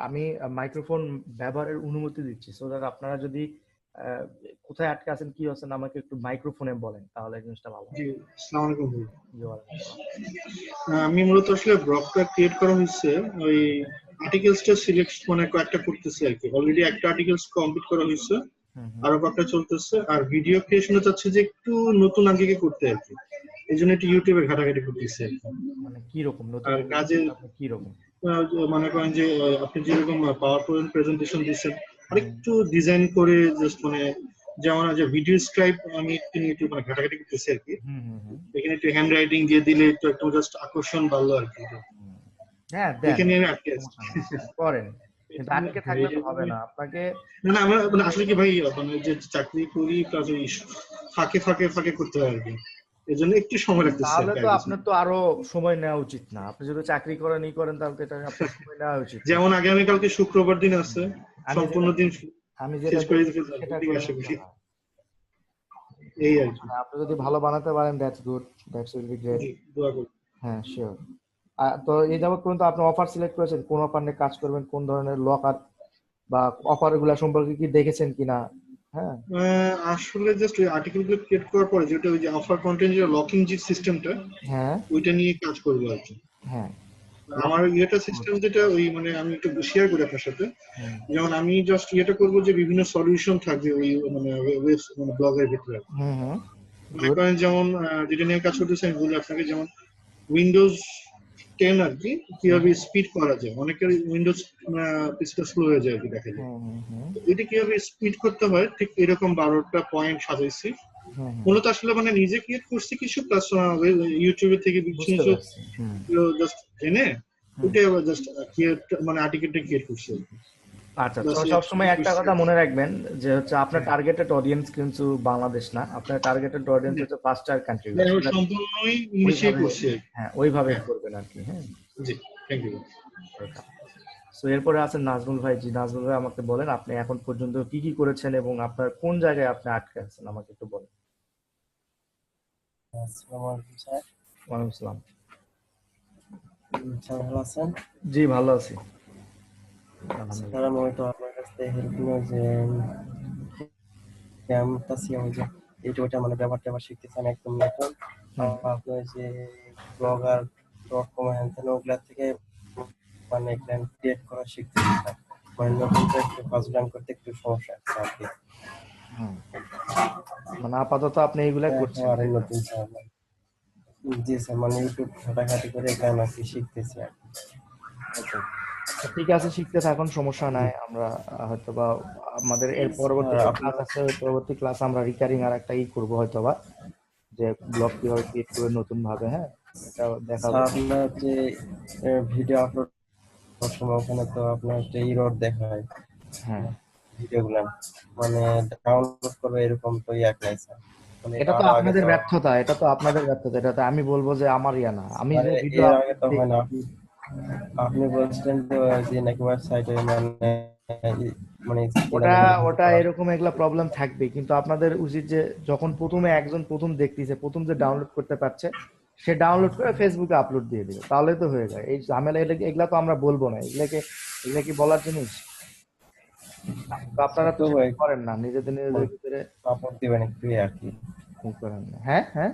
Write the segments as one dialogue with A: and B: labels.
A: আমি মাইক্রোফোন ব্যবহারের অনুমতি দিচ্ছি, সো দ্যাট আপনারা যদি আহ, কোথায় আটকে আছেন কি আছেন আমাকে একটু মাইক্রোফোনে বলেন, তাহলে এই জিনিসটা ভালো হয়।
B: জি, আসসালামু আলাইকুম ভাই।
A: জি, ওয়ালাইকুম আসসালাম।
B: আমি মূলত আসলে ব্লগটা ক্রিয়েট করা হয়েছে ওই আর্টিকেলসটা সিলেক্ট মানে কয়েকটা করতেছি আর কি। অলরেডি একটা আর্টিকেলস কমপ্লিট করা হয়েছে,
A: হুম হুম।
B: আরো কয়েকটা চলতেছে। আর ভিডিও ক্রিয়েশনে চাচ্ছে যে একটু নতুন আঙ্গিকে করতে আর কি, এই জন্য একটু ইউটিউবে ঘাটাঘাটি করতেছি আর কি।
A: মানে কি রকম নতুন
B: আর কাজে
A: আপনি কি রকম?
B: মনে করেন যে আপনি যেরকম পাওয়ার পয়েন্ট প্রেজেন্টেশন দিচ্ছেন
A: হুম
B: আরেকটু ডিজাইন করে জাস্ট মানে যেমন যে ভিডিও স্ক্রাইব আমি একটু মানে ঘাটাঘাটি করতেছি আর কি।
A: হুম হুম হুম
B: এখানে একটু হ্যান্ড রাইটিং দিয়ে দিলে একটু জাস্ট আকর্ষণ বাড়লো আর কি।
A: হুম। হ্যাঁ, দেন,
B: এখানে আমি আটকে আছি।
A: সমস্যা নেই, করেন। কিন্তু আটকে থাকলে তো হবে না আপনাকে।
B: না না, আমার মানে আসলে কি ভাই, মানে যে চাকরি করি প্লাস ওই ফাঁকে ফাঁকে ফাঁকে করতে হয় আর কি, এই জন্য একটু সময় লাগতেছে আর
A: তাহলে
B: কি
A: তো
B: আর কিছু
A: আপনার
B: না।
A: তো আরো সময় নেওয়া উচিত না, আপনি যদি চাকরি করেন করেন তাহলে তো এটা আপনার সময় নেওয়া উচিত।
B: যেমন আগামীকালকে শুক্রবার দিন আছে,
A: আমি
B: সম্পূর্ণ
A: যেটা
B: দিন
A: আমি যেটা
B: শেষ করে দিতে
A: বলতেছি
B: চাই,
A: সেটা
B: ঠিক
A: করলে
B: আছে
A: তো
B: খুশি
A: হয়।
B: এই আর কি।
A: মানে আপনি যদি ভালো বানাতে পারেন, that's good, that's will be great.
B: জি, দোয়া করি।
A: হ্যাঁ, শিওর। তো এই যাবত পর্যন্ত আপনি অফার সিলেক্ট করেছেন, কোন অফার নিয়ে কাজ করবেন, কোন ধরনের লকার বা অফার গুলা সম্পর্কে কি দেখেছেন কিনা? হ্যাঁ।
B: আসলে জাস্ট ওই আর্টিকেল গুলো ক্রিয়েট করার পরে যেটা ওই যে অফার কন্টেন্ট যে লকিং যে সিস্টেমটা,
A: হ্যাঁ।
B: ওইটা নিয়ে কাজ করবো আর কি।
A: হ্যাঁ।
B: আমার
A: লকিং।
B: ইয়েটা সিস্টেম যেটা ওই মানে আমি একটু শেয়ার করি আপনার সাথে।
A: হুম
B: যেমন আমি জাস্ট ইয়েটা করবো যে বিভিন্ন সলিউশন থাকবে ওই মানে ওয়েব মানে ব্লগের ভিতরে।
A: হুম হুম।
B: মনে
A: গুড।
B: করেন যেমন যেটা নিয়ে কাজ করতেছি আমি বলি আপনাকে, যেমন উইন্ডোজ 10 আর কি
A: হুম
B: কিভাবে স্পিড করা যায়। অনেকের উইন্ডোজ পিসটা স্লো হয়ে যায় আর কি, দেখা যায়।
A: হুম হুম হুম
B: তো এটা কিভাবে স্পিড করতে হয় ঠিক এরকম 12টা পয়েন্ট সাজাইছি।
A: হুম হুম।
B: মূলত আসলে মানে নিজে ক্রিয়েট করছি কিছু, প্লাস ইউটিউবে থেকে কিছু
A: বুঝতে
B: কিছু
A: পারছি। হুম
B: জাস্ট জেনে
A: হুম।
B: ওইটা আবার জাস্ট ক্রিয়েট মানে আর্টিকেলটা ক্রিয়েট করছি আর কি।
A: আচ্ছা, তো
B: জাস্ট
A: সবসময়
B: এক্সিকিউট
A: একটা
B: করছি
A: কথা
B: আর কি।
A: মনে রাখবেন যে হচ্ছে আপনার
B: হ্যাঁ,
A: টার্গেটেড অডিয়েন্স কিন্তু বাংলাদেশ না, আপনার টার্গেটেড অডিয়েন্স
B: জি।
A: হচ্ছে ফার্স্ট আর কান্ট্রিগুলো,
B: যাই হোক, সম্পূর্ণই ইংলিশে
A: ওইভাবে,
B: করছি আর কি।
A: হ্যাঁ ওইভাবে
B: হ্যাঁ,
A: করবেন আর কি। হ্যাঁ।
B: জি, থ্যাংক ইউ।
A: ওয়েলকাম। সো এরপরে আছেন নাজমুল ভাই। জি, নাজমুল ভাই, আমাকে বলেন আপনি এখন পর্যন্ত কি কি করেছেন এবং আপনার কোন জায়গায় আপনি আটকে আছেন আমাকে একটু বলেন।
C: আসসালামু আলাইকুম স্যার।
A: ওয়ালাইকুম আসসালাম।
C: স্যার ভালো আছেন?
A: জি, ভালো আছি
C: স্যার
A: আলহামদুলিল্লাহ।
C: আমি হয়তো আপনার কাছ থেকে হেল্প নিব যে আমি চাচ্ছি আমি যে ইউটিউবটা মানে ব্যবহার শিখতেছেন একদম নতুন।
A: হুম।
C: আপনি ওই যে ব্লগার ডট কম হ্যান ওগুলা থেকে মানে ক্রিয়েট করা শিখতেছি স্যার। মানে নতুন করে একটু ফার্স্ট রান করতে একটু সমস্যা হচ্ছে আর কি।
A: হুম। মানে আপাতত আপনি এইগুলাই করছেন,
C: একেবারে
A: তাই তো?
C: নতুন স্যার। জি স্যার, মানে ইউটিউব ঘাটাঘাটি করে এগুলা আর কি শিখতেছি আর কি।
A: আচ্ছা, তো ঠিক আছে, শিখতে থাকুন, সমস্যা
C: জি
A: নাই। আমরা হয়তোবা আমাদের এর
C: স্যার
A: পরবর্তী যে ক্লাস
C: আপনার
A: আছে, ওই পরবর্তী ক্লাস আমরা রিকারিং আর একটা করবো হয়তোবা, যে ব্লগ কিভাবে ক্রিয়েট করবে নতুন ভাবে। হ্যাঁ, এটা দেখাবো।
C: স্যার আপনার যে ভিডিও আপলোড করার সময় ওখানে তো আপনার একটা ইরর দেখায়
A: হ্যাঁ,
C: ভিডিওগুলো, মানে ডাউনলোড করবে এরকম তো এক নাই স্যার। মানে এটা
A: এটা তো
C: আরো আগে
A: আপনাদের
C: তো
A: ব্যর্থতা, এটা তো আপনাদের ব্যর্থতা, এটা তো আমি বলবো যে আমার ইয়া না, আমি
C: স্যার
A: যে ভিডিও
C: এর আগে
A: আপলোড
C: তো
A: দিই।
C: হয় না। আপনি বলছিলেন যে নাকি ওয়েবসাইটে মানে মানে কি
A: ওটা
C: জানি মানে ভিউ
A: ওটা
C: করা।
A: এরকম এগুলা প্রবলেম থাকবে, কিন্তু আপনাদের উচিত যে যখন প্রথমে একজন প্রথম দেখতেছে, প্রথম যে ডাউনলোড করতে পারছে, সে ডাউনলোড করে ফেসবুকে আপলোড দিয়ে দিবে, তাহলে তো হয়ে যায়। এই ঝামেলা এগুলা তো আমরা বলবো না, এগুলা কি বলার জিনিস? তো আপনারা তো
C: তো
A: সেটা করেন না, নিজেদের
C: মানে
A: নিজেদের ভিতরে
C: সাপোর্ট দিবেন একটু আর কি।
A: ই করেন না। হ্যাঁ হ্যাঁ।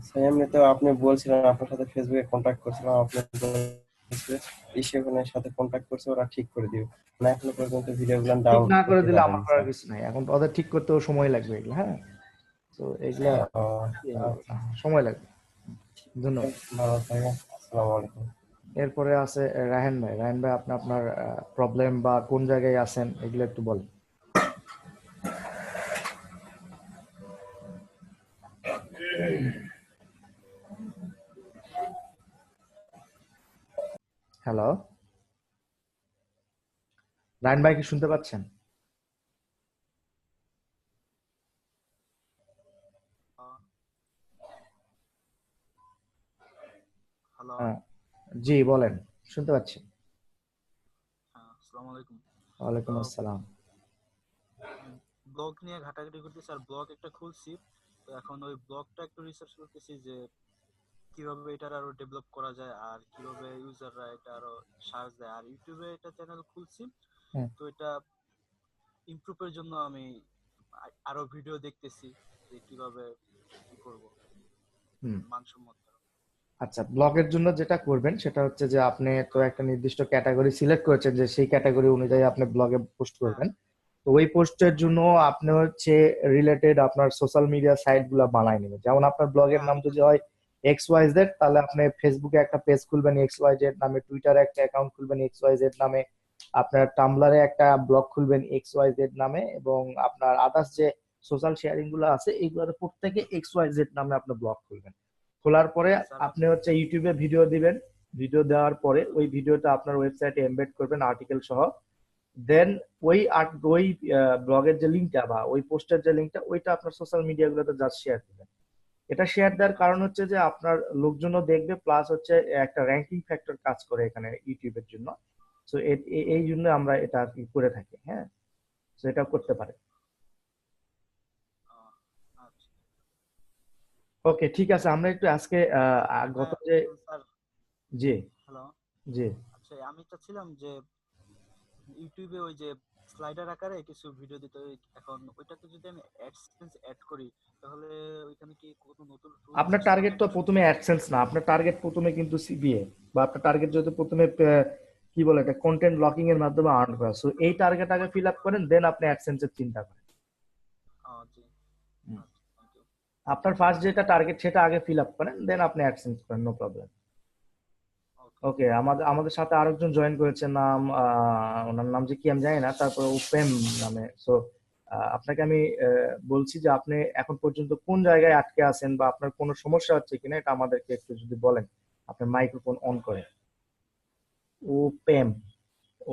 C: স্যার এমনি তো আপনি বলছিলেন আপনার সাথে ফেসবুকে কন্ট্যাক্ট করছিলাম, আপনি ইসেগুলোর সাথে কন্ট্যাক্ট করছে, ওরা ঠিক করে দিবে। না এখনো পর্যন্ত ভিডিওগুলো
A: ঠিক
C: ডাউনলোড
A: না করে
C: করতে
A: দিলে আমার
C: পারেনি
A: করার
C: স্যার।
A: কিছু নাই, এখন ওদের ঠিক করতেও সময় লাগবে এগুলা। হ্যাঁ, তো এগুলা
C: আচ্ছা,
A: সময় লাগবে।
C: ঠিক
A: ধন্যবাদ।
C: আছে, ভালো থাকেন। আসসালামু আলাইকুম।
A: এরপরে আছে রায়হান ভাই। রায়হান ভাই, আপনি আপনার প্রবলেম বা কোন জায়গায় আছেন এগুলো একটু বলেন। হ্যালো, রায়হান ভাই কি শুনতে পাচ্ছেন?
D: হ্যালো।
A: হ্যাঁ, জি বলেন, শুনতে পাচ্ছি।
D: হ্যাঁ, আসসালামু আলাইকুম।
A: ওয়ালাইকুম আসসালাম।
D: ব্লগ নিয়ে ঘাটাঘাটি করতেছি আর ব্লগ একটা খুলছি। তো এখন ওই ব্লগটা একটু রিসার্চ করতেছি যে কিভাবে এটার আরো ডেভেলপ করা যায় আর কিভাবে ইউজাররা এটা আরো সার্চ দেয়। আর ইউটিউবে এটা চ্যানেল খুলছি,
A: হুম
D: তো এটা ইমপ্রুভের জন্য আমি আরো ভিডিও দেখতেছি যে কিভাবে কি করব
A: হুম।
D: মানসম্মত।
A: আচ্ছা, ব্লগের জন্য যেটা করবেন সেটা হচ্ছে যে আপনি তো একটা নির্দিষ্ট ক্যাটাগরি সিলেক্ট করেছেন যে সেই ক্যাটাগরি অনুযায়ী আপনি ব্লগে পোস্ট
D: হ্যাঁ,
A: করবেন। তো ওই পোস্টের জন্য আপনি হচ্ছে রিলেটেড আপনার সোশ্যাল মিডিয়া সাইট গুলা বানায় নেবেন। যেমন আপনার ব্লগের
D: হ্যাঁ,
A: নাম
D: আমি তো
A: যদি হয় XYZ, তাহলে আপনি ফেসবুকে একটা পেজ খুলবেন XYZ নামে, টুইটারে একটা অ্যাকাউন্ট খুলবেন XYZ নামে, আপনার টামব্লারে একটা ব্লগ খুলবেন XYZ নামে, এবং আপনার আদার্স যে সোশ্যাল শেয়ারিং গুলো আছে এইগুলোর প্রত্যেকে XYZ নামে আপনি ব্লগ খুলবেন। খোলার পরে
D: স্যার।
A: আপনি হচ্ছে ইউটিউবে ভিডিও দিবেন। ভিডিও দেওয়ার পরে ওই ভিডিওটা আপনার ওয়েবসাইটে এমবেড করবেন আর্টিকেল সহ। দেন ওই ব্লগের যে লিঙ্কটা বা ওই পোস্টের যে লিঙ্কটা ওইটা আপনার সোশ্যাল মিডিয়া গুলোতে জাস্ট শেয়ার দিবেন। এটা শেয়ার দেওয়ার কারণ
D: আচ্ছা,
A: হচ্ছে যে আপনার লোকজনও দেখবে, প্লাস হচ্ছে একটা র্যাঙ্কিং ফ্যাক্টর কাজ করে এখানে ইউটিউবের জন্য। তো এই জন্য আমরা এটা আর কি করে থাকি। হ্যাঁ, তো এটা করতে পারে।
D: আহ, আচ্ছা।
A: ওকে, ঠিক আছে, আমরা একটু আজকে গত
D: হ্যাঁ
A: যে,
D: স্যার।
A: জি
D: হ্যালো।
A: জি
D: আচ্ছা, আমি চাচ্ছিলাম যে ইউটিউবে ওই যে স্লাইডার আকারে কিছু ভিডিও দিতে এখন ওইটাতে যদি আমি অ্যাডসেন্স অ্যাড করি, তাহলে ওইখানে কি কোনো নতুন রুলস
A: আপনার
D: আসছে
A: টার্গেট তো
D: নাকি শুধু?
A: প্রথমে অ্যাডসেন্স না, আপনার টার্গেট প্রথমে কিন্তু সিপিএ, বা আপনার টার্গেট যদি প্রথমে কি বলে এটা কন্টেন্ট ব্লকিং এর মাধ্যমে আর্ন করা। সো এই টার্গেট আগে ফিল আপ করেন, দেন আপনি অ্যাডসেন্সের চিন্তা করেন।
D: জি।
A: হুম।
D: আচ্ছা, থ্যাংক ইউ।
A: আপনার ফার্স্ট যেটা টার্গেট সেটা আগে ফিল আপ করেন, দেন আপনি অ্যাডসেন্স করেন, নো প্রবলেম।
D: ওকে।
A: ওকে, আমাদের আমাদের সাথে আরেকজন জয়েন করেছে, নাম ওনার নাম যে কি আমি জানি না, তারপর উপেম নামে। সো আপনাকে আমি বলছি যে আপনি এখন পর্যন্ত কোন জায়গায় আটকে আছেন বা আপনার কোনো সমস্যা হচ্ছে কিনা এটা আমাদেরকে একটু যদি বলেন। আপনার মাইক্রোফোন অন করে। উপেম,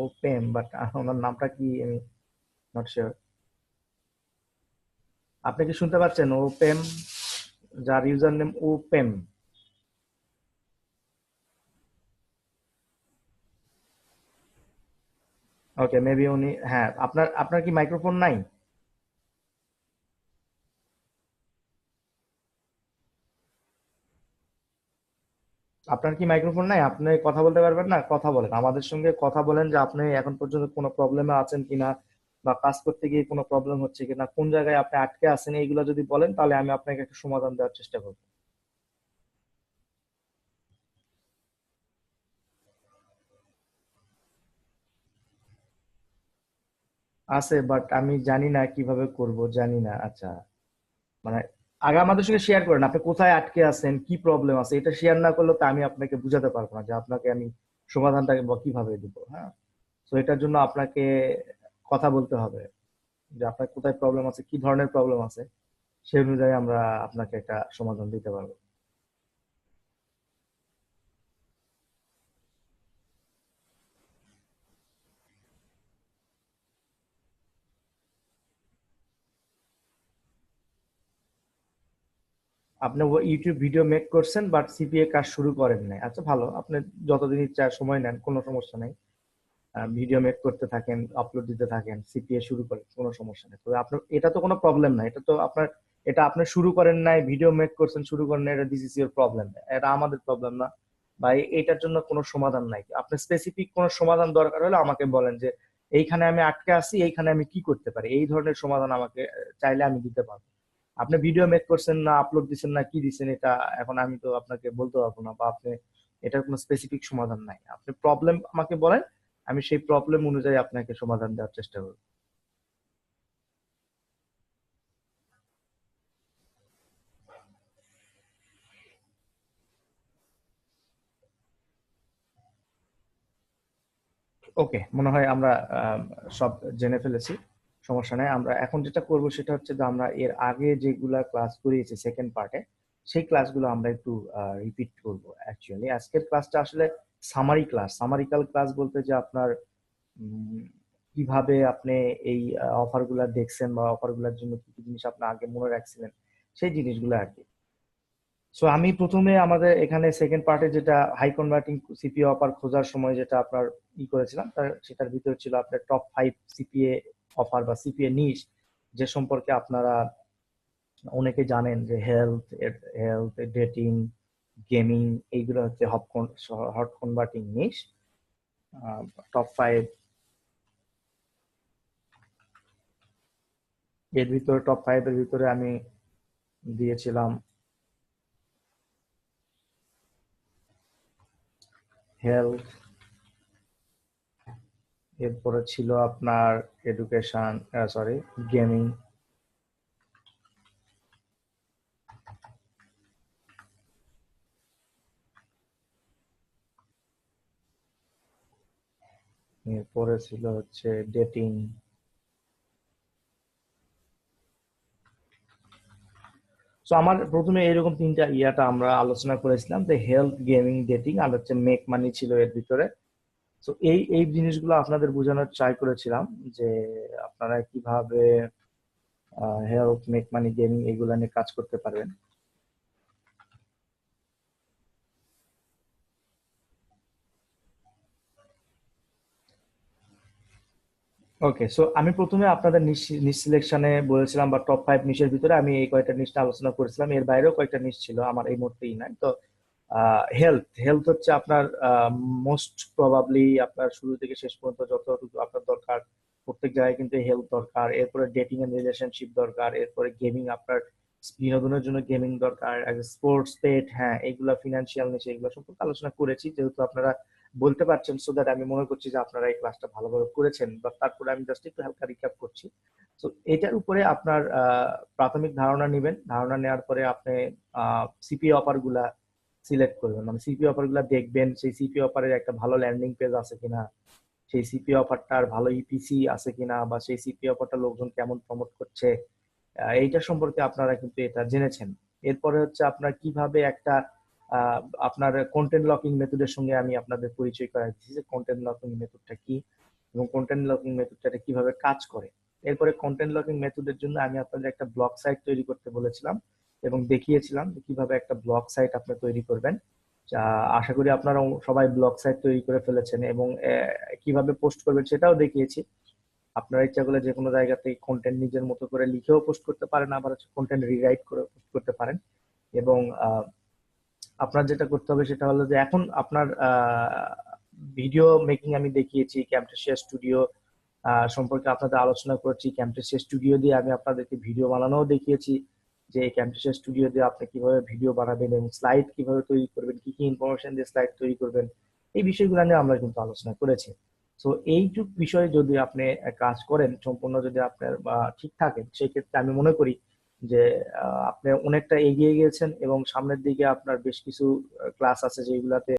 A: উপেম, বাট ওনার নামটা কি আমি নট শিওর। আপনি কি শুনতে পাচ্ছেন উপেম, যার ইউজার নেম উপেম? ওকে, মেবি উনি, হ্যাঁ, আপনার আপনার কি মাইক্রোফোন নাই? আপনার কি মাইক্রোফোন নাই? আপনি কথা বলতে পারবেন না? কথা বলেন, আমাদের সঙ্গে কথা বলেন যে আপনি এখন পর্যন্ত কোনো প্রবলেমে আছেন কিনা, বা কাজ করতে গিয়ে কোনো প্রবলেম হচ্ছে কিনা, কোন জায়গায় আপনি আটকে আছেন, এইগুলো যদি বলেন তাহলে আমি আপনাকে একটা সমাধান দেওয়ার চেষ্টা করবো। আছে, বাট আমি জানি না কিভাবে করব, জানি না। আচ্ছা, মানে আগে আমাদের সঙ্গে শেয়ার করেন আপনি কোথায় আটকে আছেন, কি প্রবলেম আছে। এটা শেয়ার না করলে তো আমি আপনাকে বুঝাতে পারবো না যে আপনাকে আমি সমাধানটাকে কিভাবে দিব। হ্যাঁ, তো এটার জন্য আপনাকে কথা বলতে হবে যে আপনার কোথায় প্রবলেম আছে, কি ধরনের প্রবলেম আছে, সেই অনুযায়ী আমরা আপনাকে একটা সমাধান দিতে পারবো। আপনি ইউটিউব ভিডিও মেক করছেন বাট সিপিএ কাজ শুরু করেন নাই। আচ্ছা, ভালো, আপনি যতদিন ইচ্ছা সময় নেন, কোনো সমস্যা নেই। ভিডিও মেক করতে থাকেন, আপলোড দিতে থাকেন, সিপিএ শুরু করেন, কোনো সমস্যা নেই। তবে আপনার এটা তো কোনো প্রবলেম না, এটা তো আপনার, এটা আপনি শুরু করেন নাই, ভিডিও মেক করছেন শুরু করেন নাই, এটা দিস ইজ ইউর প্রবলেম, এটা আমাদের প্রবলেম না। বা এটার জন্য কোনো সমাধান নাই। আপনার স্পেসিফিক কোনো সমাধান দরকার হলে আমাকে বলেন যে এইখানে আমি আটকে আছি, এইখানে আমি কি করতে পারি, এই ধরনের সমাধান আমাকে চাইলে আমি দিতে পারবো। আপনি ভিডিও মেক করছেন না, আপলোড দিচ্ছেন না, কি দিচ্ছেন, এটা এখন আমি তো আপনাকে বলতে পারবো না, বা আপনি এটার কোনো স্পেসিফিক সমাধান নাই। আপনি প্রবলেম আমাকে বলেন, আমি সেই প্রবলেম অনুযায়ী আপনাকে সমাধান দেওয়ার চেষ্টা করব। ওকে, মনে হয় আমরা সব জেনে ফেলেছি। সমস্যা নাই, আমরা এখন যেটা করব সেটা হচ্ছে যে আমরা এর আগে যেগুলা ক্লাস করিয়েছি সেকেন্ড পার্টে, সেই ক্লাসগুলো আমরা একটু রিপিট করব। অ্যাকচুয়ালি আজকের ক্লাসটা আসলে সামারি ক্লাস। সামারিক্যাল ক্লাস বলতে যে আপনার কিভাবে আপনি এই অফারগুলো দেখছেন বা অফারগুলোর জন্য কি কি জিনিস আপনি আগে মনে রাখছিলেন, সেই জিনিসগুলো আর কি। সো আমি প্রথমে আমাদের এখানে সেকেন্ড পার্টে যেটা হাই কনভার্টিং সিপিএ অফার খোঁজার সময় যেটা আপনার করেছিলাম, সেটার ভিতরে ছিল আপনার টপ 5 সিপিএ অফার বা সিপিএ নিশ, যে সম্পর্কে আপনারা অনেকে জানেন, যে হেলথ, ডেটিং, গেমিং, এইগুলো হচ্ছে হট কনভার্টিং নিশ। টপ 5, এর ভিতরে টপ 5 এর ভিতরে আমি দিয়েছিলাম হেলথ, এরপরে ছিল আপনার এডুকেশন, সরি গেমিং, এরপরে ছিল হচ্ছে ডেটিং, সো আমার প্রথমে এরকম তিনটা ইয়াটা আমরা আলোচনা করেছিলাম, যে হেলথ, গেমিং, ডেটিং, আর হচ্ছে মেক মানি ছিল এর ভিতরে। তো এই এই জিনিসগুলো আপনাদের বোঝানোর ট্রাই করেছিলাম, যে আপনারা কিভাবে হেলথ, মেক মানি, গেমিং এগুলা নিয়ে কাজ করতে পারবেন। ওকে, সো আমি প্রথমে আপনাদের নিশ সিলেকশনে বলেছিলাম, বা টপ 5 নিশের ভিতরে আমি এই কয়টা নিশটা আলোচনা করেছিলাম, এর বাইরেও কয়েকটা নিশ ছিল আমার এই মুহূর্তেই নাই। তো হেলথ হেলথ হচ্ছে আপনার মোস্ট প্রবাবলি আপনার শুরু থেকে শেষ পর্যন্ত যতটুকু আপনার দরকার, প্রত্যেক জায়গায় কিন্তু হেলথ দরকার। এরপরে ডেটিং এন্ড রিলেশনশিপ দরকার, এরপরে গেমিং, আপনার বিনোদনের জন্য গেমিং দরকার, স্পোর্টস, পেট, হ্যাঁ এগুলা ফিনান্সিয়াল নিশে, এগুলো সম্পর্কে আলোচনা করেছি। যেহেতু আপনারা বলতে পারছেন, সো দ্যাট আমি মনে করছি যে আপনারা এই ক্লাসটা ভালোভাবে করেছেন, বা তারপরে আমি জাস্ট একটু হালকা রিক্যাপ করছি। তো এটার উপরে আপনার প্রাথমিক ধারণা নেবেন। ধারণা নেওয়ার পরে আপনি সিপি অফার গুলা সিলেক্ট করবেন, মানে সিপি অফার গুলা দেখবেন, সেই সিপি অফারের একটা ভালো ল্যান্ডিং পেজ আছে কিনা, সেই সিপি অফারটার ভালো ইপিসি আছে কিনা, বা সেই সিপি অফারটা লোকজন কেমন প্রমোট করছে, এইটা সম্পর্কে আপনারা কিন্তু এটা জেনেছেন। এরপরে হচ্ছে আপনার কিভাবে একটা আহ, আপনার কন্টেন্ট লকিং মেথডের সঙ্গে আমি আপনাদের পরিচয় করাই দিচ্ছি, যে কন্টেন্ট লকিং মেথডটা কি এবং কন্টেন্ট লকিং মেথডটা কিভাবে কাজ করে। এরপরে কন্টেন্ট লকিং মেথডের জন্য আমি আপনাদের একটা ব্লগ সাইট তৈরি করতে বলেছিলাম এবং দেখিয়েছিলাম যে কিভাবে একটা ব্লগ সাইট আপনি তৈরি করবেন। আশা করি আপনারা সবাই ব্লগ সাইট তৈরি করে ফেলেছেন, এবং কিভাবে পোস্ট করবেন সেটাও দেখিয়েছি। আপনারা ইচ্ছা করলে যে কোনো জায়গা থেকে কন্টেন্ট নিজের মতো করে লিখেও পোস্ট করতে পারেন, আবার হচ্ছে কন্টেন্ট রিরাইট করে পোস্ট করতে পারেন। এবং আপনার যেটা করতে হবে সেটা হলো যে এখন আপনার ভিডিও মেকিং আমি দেখিয়েছি, ক্যামটেসিয়া স্টুডিও সম্পর্কে আপনাদের আলোচনা করেছি। ক্যামটেসিয়া স্টুডিও দিয়ে আমি আপনাদেরকে ভিডিও বানানোও দেখিয়েছি, যে এই ক্যামটেসিয়া স্টুডিও দিয়ে আপনি কিভাবে ভিডিও বানাবেন এবং স্লাইড কিভাবে তৈরি করবেন, কি কি ইনফরমেশন দিয়ে স্লাইড তৈরি করবেন, এই বিষয়গুলো নিয়ে আমরা কিন্তু আলোচনা করেছি। তো এইটুক বিষয়ে যদি আপনি কাজ করেন, সম্পূর্ণ যদি আপনার ঠিক থাকেন, সেই ক্ষেত্রে আমি মনে করি যে আপনি অনেকটা এগিয়ে গিয়েছেন, এবং সামনের দিকে আপনার বেশ কিছু ক্লাস আছে যেগুলাতে